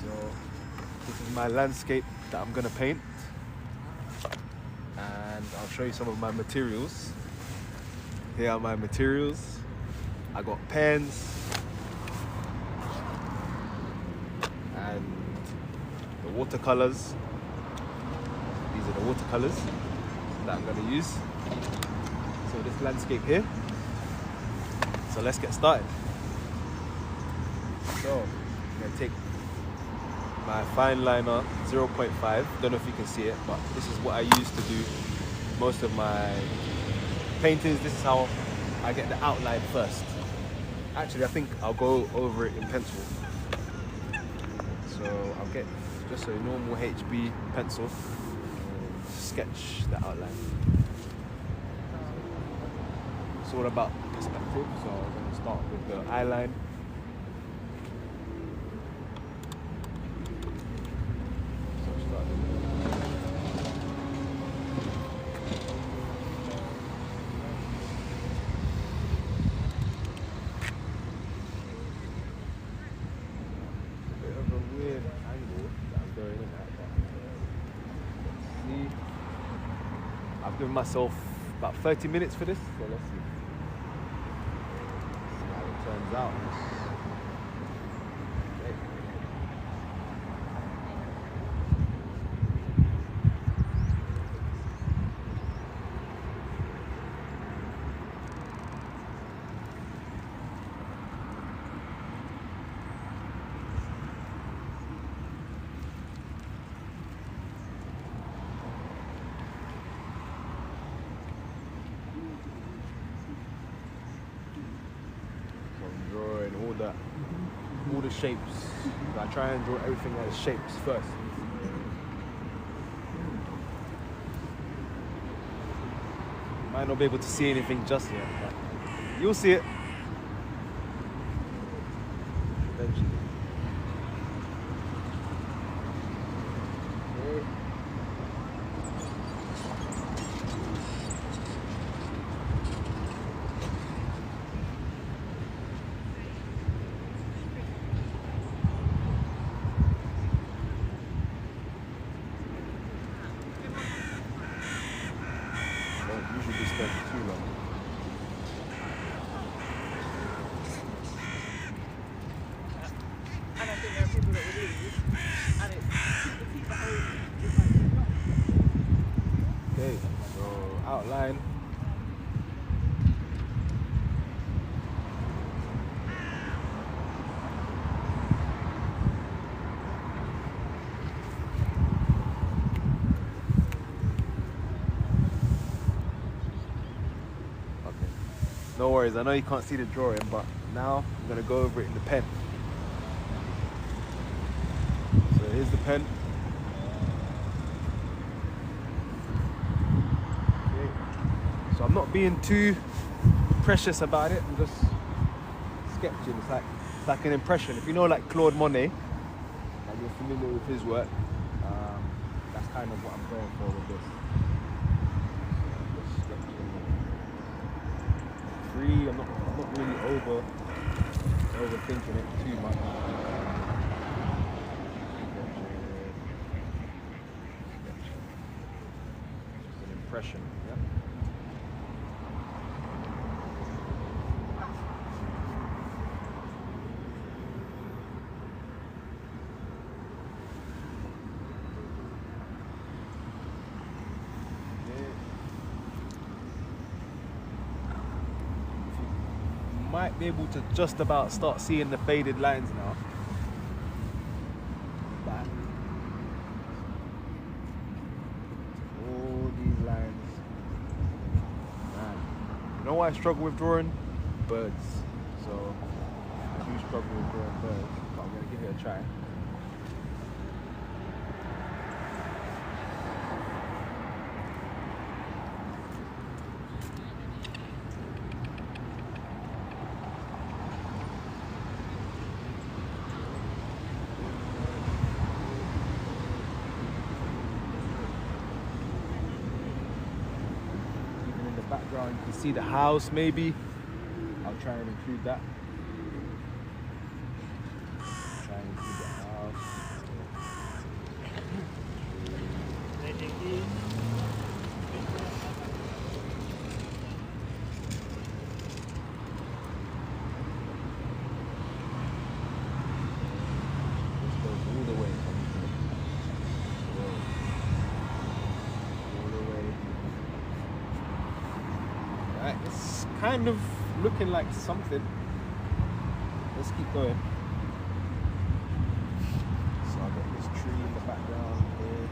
So this is my landscape that I'm gonna paint, and I'll show you some of my materials. Here are my materials. I got pens and the watercolors. These are the watercolors that I'm gonna use. So this landscape here. So let's get started. So I'm gonna take my fine liner 0.5. Don't know if you can see it, but this is what I use to do most of my paintings. This is how I get the outline first. Actually, I think I'll go over it in pencil. So I'll get just a normal HB pencil and sketch the outline. It's all about perspective, so I'm going to start with the eye line. I've given myself about 30 minutes for this, so let's see how it turns out. Okay. Drawing all the shapes. I try and draw everything as shapes first. Might not be able to see anything just yet, but you'll see it eventually. Okay. Usually spend too long. And I think there are people that will leave, and it's the people home. Okay, so outline. No worries, I know you can't see the drawing, but now I'm gonna go over it in the pen. So here's the pen. Okay. So I'm not being too precious about it, I'm just sketching. It's like an impression. If you know like Claude Monet, and you're familiar with his work, that's kind of what I'm going for with this. I'm not really overthinking it too much. Just an impression, yeah. Might be able to just about start seeing the faded lines now. Back. All these lines. Man. You know why I struggle with drawing? Birds. So I do struggle with drawing birds, but I'm gonna give it a try. Background, you can see the house maybe. I'll try and include that. Try and include the house. all the way. All the way. Right, it's kind of looking like something. Let's keep going. So I've got this tree in the background here.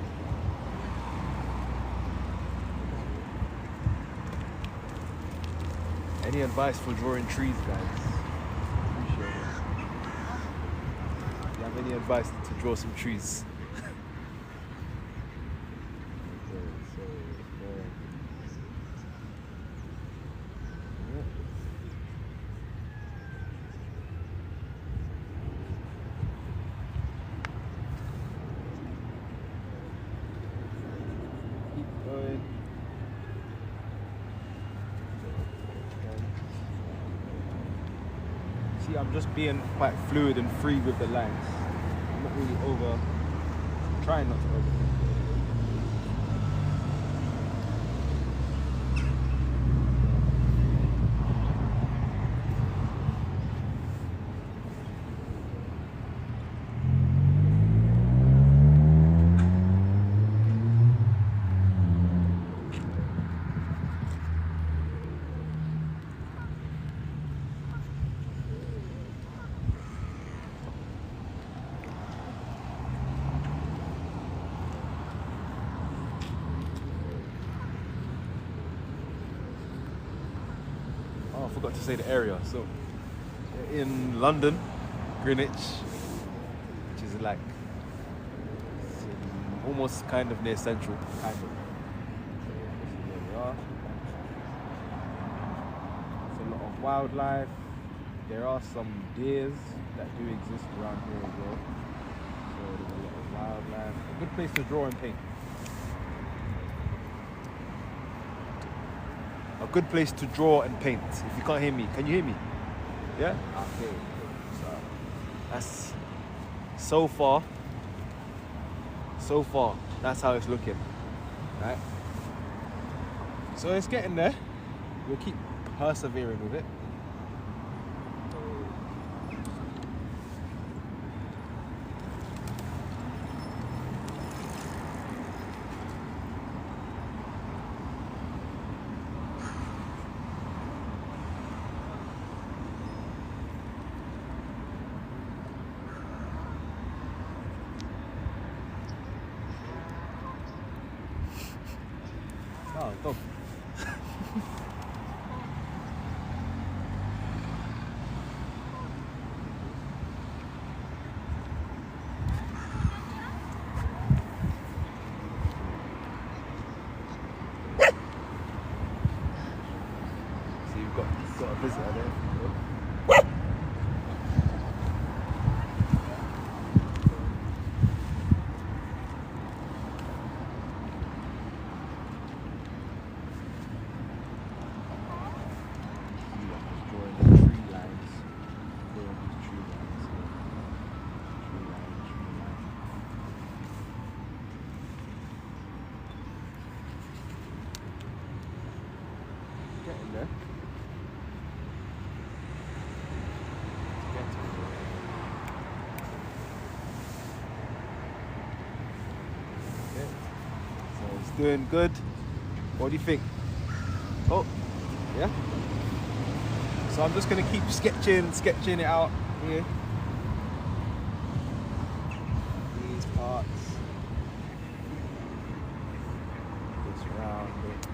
Any advice for drawing trees, guys? Appreciate it. Do you have any advice to draw some trees? See, I'm just being quite fluid and free with the lines. I'm not really trying not to overthink it. Oh, I forgot to say the area. So, in London, Greenwich, which is like almost kind of near Central, kind of. So yeah, this is where we are. There's a lot of wildlife. There are some deers that do exist around here as well. So there's a lot of wildlife. A good place to draw and paint. A good place to draw and paint. If you can't hear me, can you hear me? Yeah? Okay. So that's so far, that's how it's looking. Right? So it's getting there. We'll keep persevering with it. Oh, dog. See, you've got a visitor there. Getting there. Okay. So it's doing good. What do you think? Oh, yeah. So I'm just gonna keep sketching it out here. These parts. This round bit.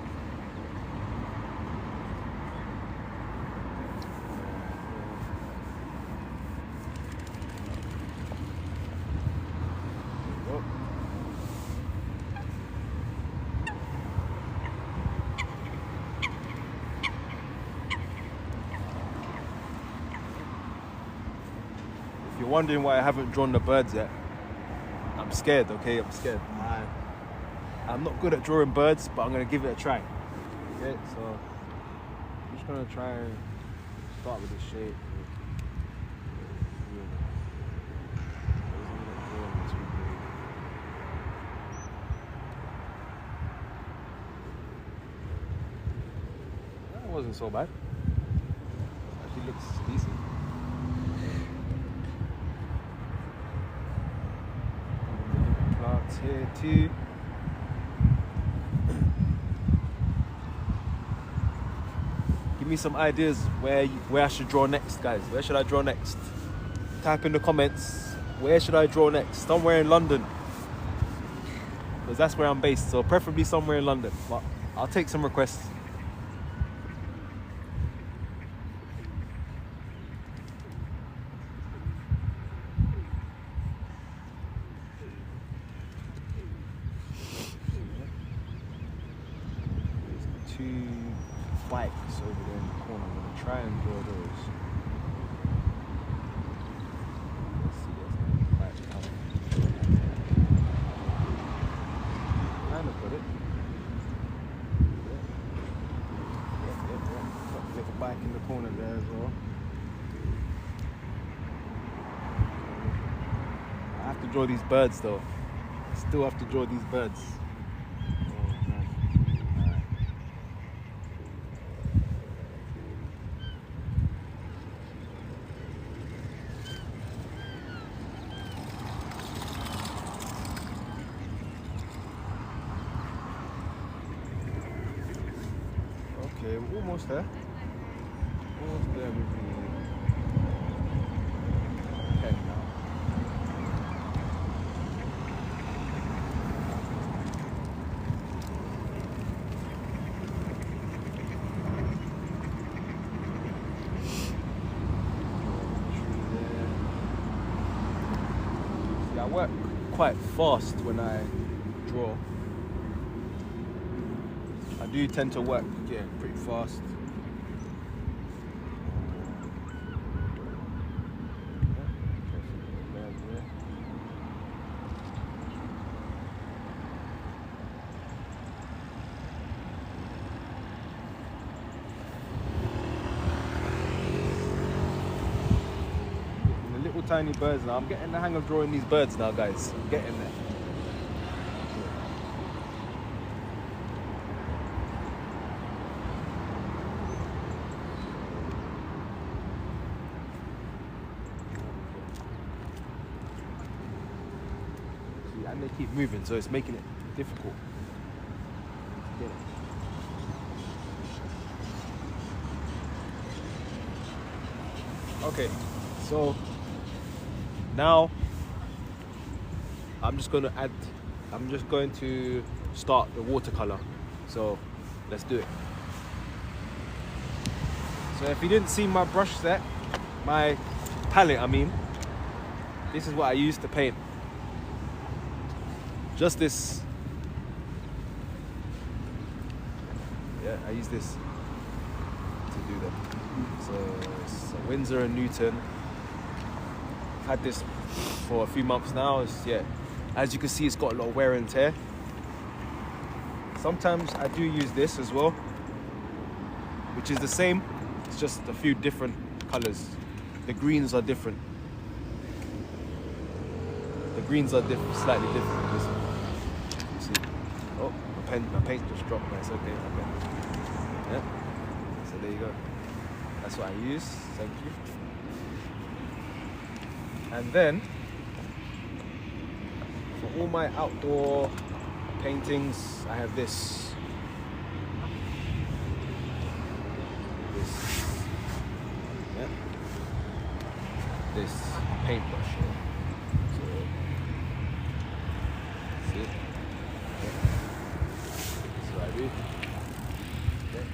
If you're wondering why I haven't drawn the birds yet, I'm scared, okay? I'm scared. I'm not good at drawing birds, but I'm going to give it a try. Okay, so I'm just going to try and start with the shape. That wasn't so bad. Actually looks decent. It's here too. Give me some ideas where I should draw next, guys. Where should I draw next? Type in the comments. Where should I draw next? Somewhere in London, because that's where I'm based. So preferably somewhere in London. But I'll take some requests. There's 2 bikes over there in the corner. I'm gonna try and draw those. Let's see, there's no bike coming. Kind of got it. Yeah. Got a little bike in the corner there as well. I have to draw these birds though. Still have to draw these birds. Oh man. Alright. Okay, we're almost there. Almost there with the pen now. See, I work quite fast when I draw. I do tend to work pretty fast. The little tiny birds now. I'm getting the hang of drawing these birds now, guys. I'm getting there. And they keep moving, so it's making it difficult to get it. Okay, so now I'm just going to start the watercolor. So let's do it. So if you didn't see my brush set, my palette, I mean, this is what I use to paint. Just this. Yeah, I use this to do them. So it's a Winsor & Newton. I've had this for a few months now. Yeah, as you can see, it's got a lot of wear and tear. Sometimes I do use this as well, which is the same. It's just a few different colors. The greens are different. The greens are slightly different. This one. Oh, my paint just dropped, but it's okay. Yeah. So there you go. That's what I use. Thank you. And then for all my outdoor paintings, I have this. Yeah. This paintbrush here. So, see. Okay.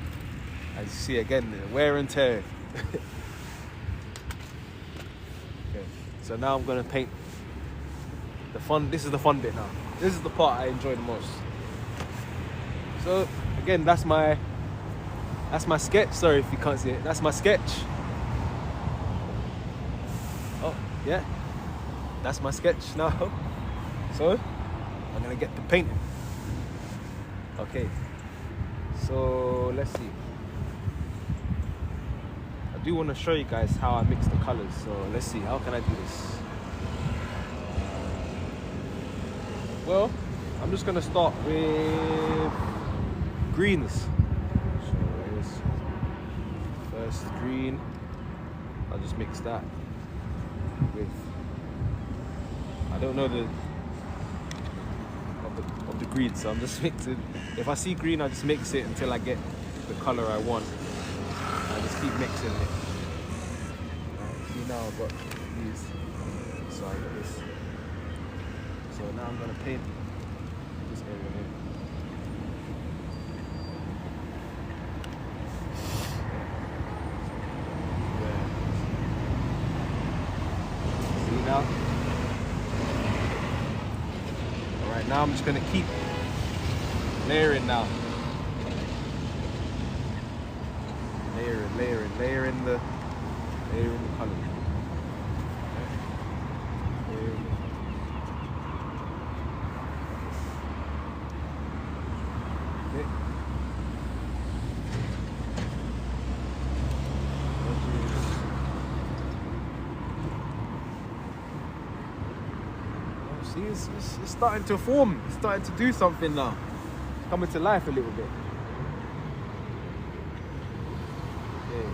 As you see again, the wear and tear. Okay, so now I'm gonna paint the fun. This is the fun bit now. This is the part I enjoy the most. So again, that's my sketch. Sorry if you can't see it. That's my sketch. Oh yeah, that's my sketch now. So I'm gonna get to painting. Okay. So let's see. I do want to show you guys how I mix the colors. So let's see, how can I do this? Well, I'm just gonna start with greens. So here's first green. I'll just mix that with, I don't know of the green. So I'm just mixing. If I see green, I just mix it until I get the color I want. I just keep mixing it. See, now I've got these. So I got this. So now I'm gonna paint this area here. Now. Alright, now I'm just gonna keep layering now. Layering the color. Okay. See, it's starting to form. It's starting to do something now. It's coming to life a little bit. Okay.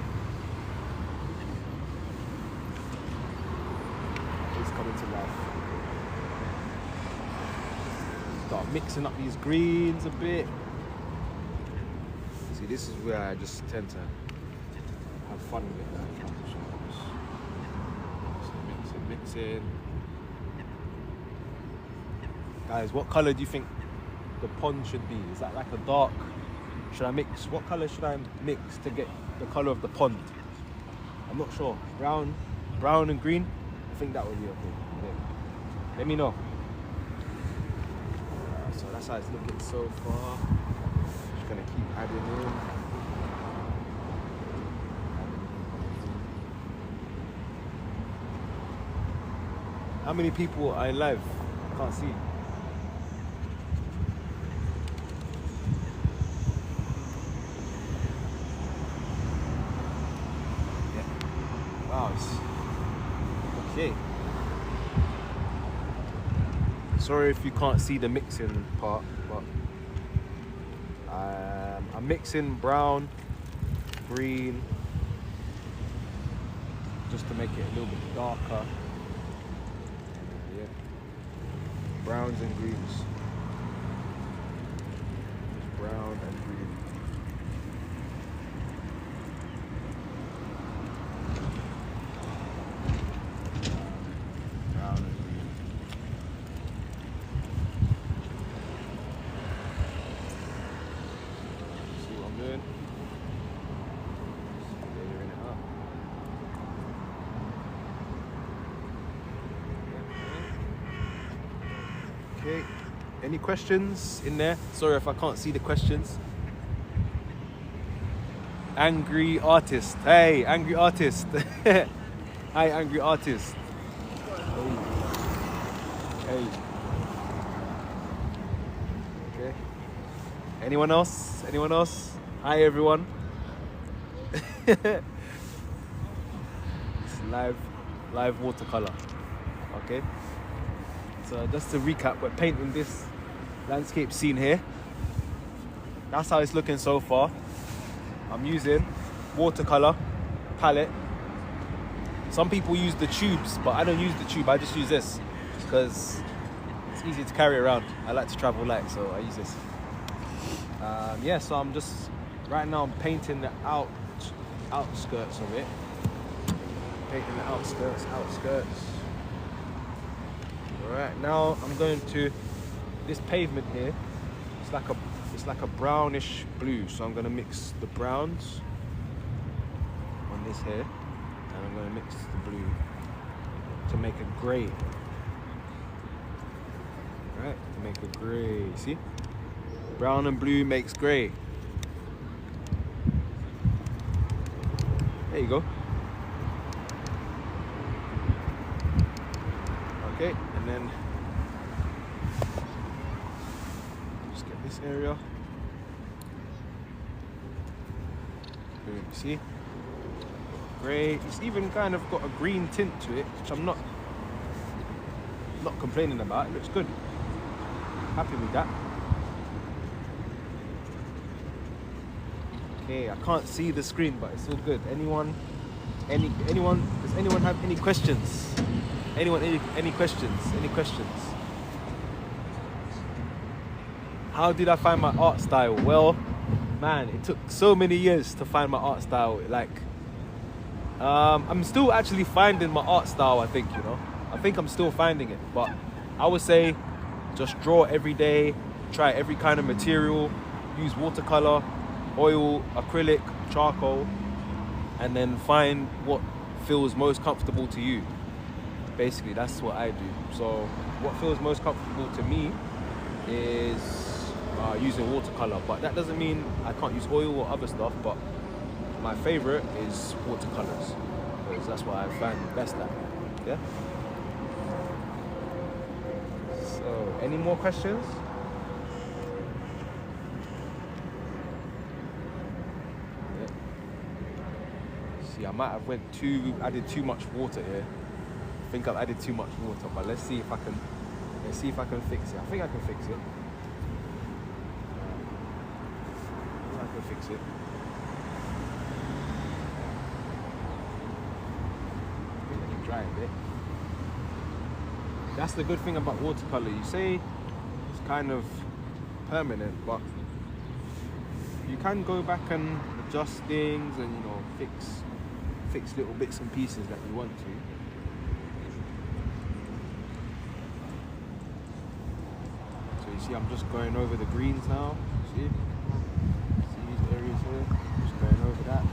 It's coming to life. Start mixing up these greens a bit. See, this is where I just tend to have fun with it. Just mixing. Guys, what color do you think the pond should be? Is that like a dark? Should I mix? What color should I mix to get the color of the pond? I'm not sure. Brown and green. I think that would be okay. Yeah. Let me know. So that's how it's looking so far. Just gonna keep adding in. How many people are in live? I can't see. Wow. Okay. Sorry if you can't see the mixing part, but I'm mixing brown, green, just to make it a little bit darker. Yeah. Browns and greens. Just brown and green. Okay, any questions in there? Sorry if I can't see the questions. Angry artist. Hey, angry artist. Hi, angry artist. Hey. Okay. Anyone else? Anyone else? Hi, everyone. It's live watercolor. Okay. So just to recap, we're painting this landscape scene here. That's how it's looking so far. I'm using watercolor palette. Some people use the tubes, but I don't use the tube. I just use this because it's easy to carry around. I like to travel light, so I use this. Yeah, so I'm just right now I'm painting the outskirts of it. Painting the outskirts. Alright, now I'm going to this pavement here. It's like a brownish blue, so I'm gonna mix the browns on this here, and I'm gonna mix the blue to make a grey. Right, to make a grey. See? Brown and blue makes grey. There you go. Okay, and then just get this area. Boom, see? Grey. It's even kind of got a green tint to it, which I'm not complaining about. It looks good. Happy with that. Okay, I can't see the screen, but it's all good. Anyone? Does anyone have any questions? Anyone, any questions? Any questions? How did I find my art style? Well, man, it took so many years to find my art style. Like, I'm still actually finding my art style, I think, you know. I think I'm still finding it, but I would say just draw every day, try every kind of material, use watercolor, oil, acrylic, charcoal, and then find what feels most comfortable to you. Basically, that's what I do. So what feels most comfortable to me is using watercolor, but that doesn't mean I can't use oil or other stuff, but my favorite is watercolors because that's what I find best at. Yeah. So any more questions? See, I might have added too much water here. I think I've added too much water, but let's see if I can fix it. I think I can fix it. I can fix it. Let me dry it a bit. That's the good thing about watercolor. You say it's kind of permanent, but you can go back and adjust things and, you know, fix little bits and pieces that you want to. So you see, I'm just going over the greens now. See these areas here? Just going over that.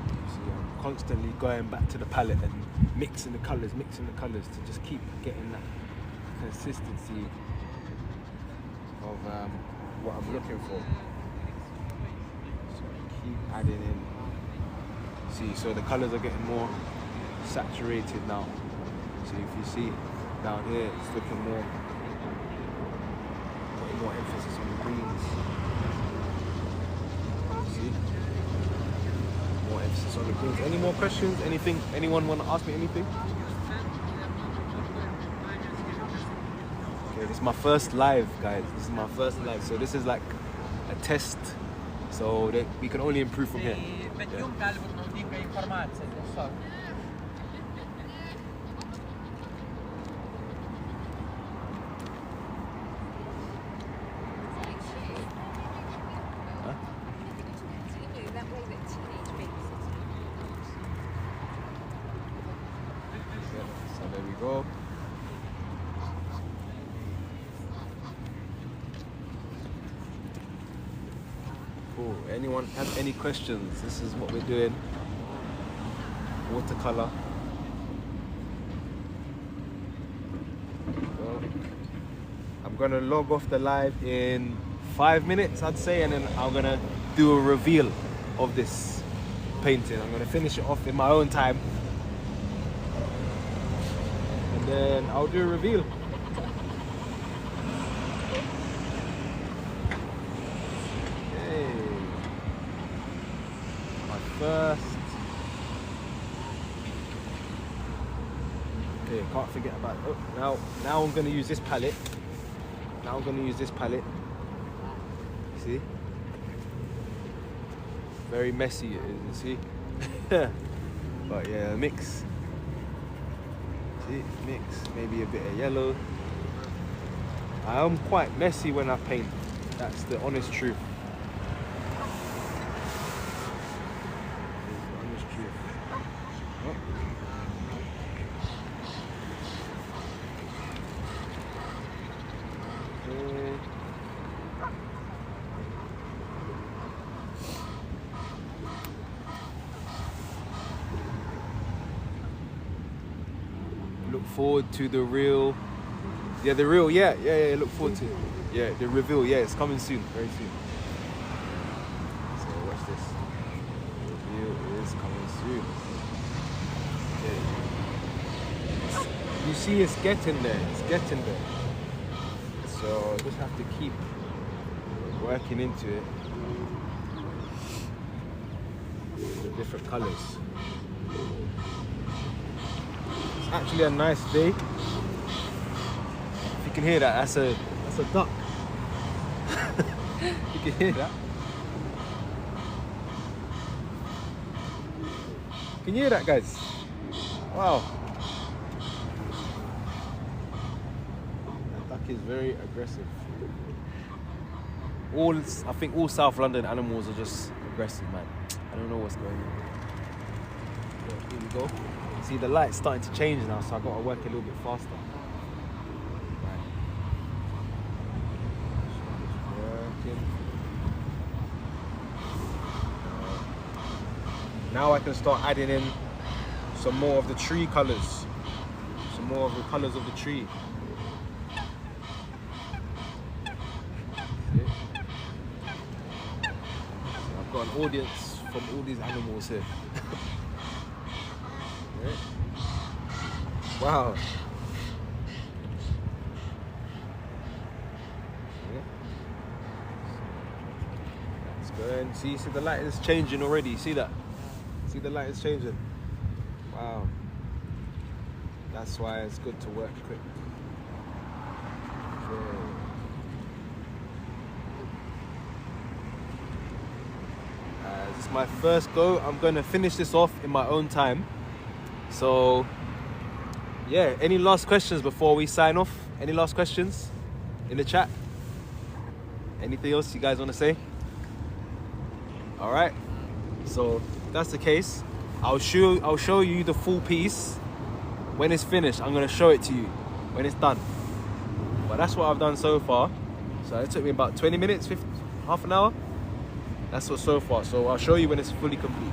You see, I'm constantly going back to the palette and mixing the colours to just keep getting that consistency of what I'm looking for. So keep adding in. See, so the colours are getting more saturated now. So if you see down here, it's looking more, putting more emphasis on the greens. See? More emphasis on the greens. Any more questions? Anything? Anyone want to ask me anything? Okay, this is my first live, guys. This is my first live. So this is like a test. So we can only improve from here. So there we go. Cool. Anyone have any questions? This is what we're doing. Watercolor. So I'm gonna log off the live in 5 minutes, I'd say, and then I'm gonna do a reveal of this painting. I'm gonna finish it off in my own time, and then I'll do a reveal. First. Okay, can't forget about now I'm gonna use this palette. See? Very messy it is, you see? But yeah, mix. See, mix, maybe a bit of yellow. I am quite messy when I paint. That's the honest truth. Look forward to the real. Yeah, the real. Yeah. Look forward to it. Yeah, the reveal. Yeah, it's coming soon, very soon. So watch this. The reveal is coming soon. Yeah. You see, it's getting there. It's getting there. So just have to keep working into it. The different colours. It's actually a nice day. If you can hear that, that's a duck. You can hear that. Can you hear that, guys? Wow. That duck is very aggressive. I think all South London animals are just aggressive, man. I don't know what's going on. Yeah, here we go. See, the light's starting to change now, so I've got to work a little bit faster. Right. Working. Now I can start adding in some more of the tree colours. Some more of the colours of the tree. I've got an audience from all these animals here. Yeah. Wow. Yeah. Let's go and see the light is changing already. See that? See the light is changing. Wow. That's why it's good to work quick. Okay. This is my first go. I'm going to finish this off in my own time. So, yeah, any last questions before we sign off? Any last questions in the chat? Anything else you guys want to say? All right. So, if that's the case, I'll show you the full piece when it's finished. I'm going to show it to you when it's done. But that's what I've done so far. So it took me about 20 minutes, half an hour. That's what so far. So I'll show you when it's fully complete.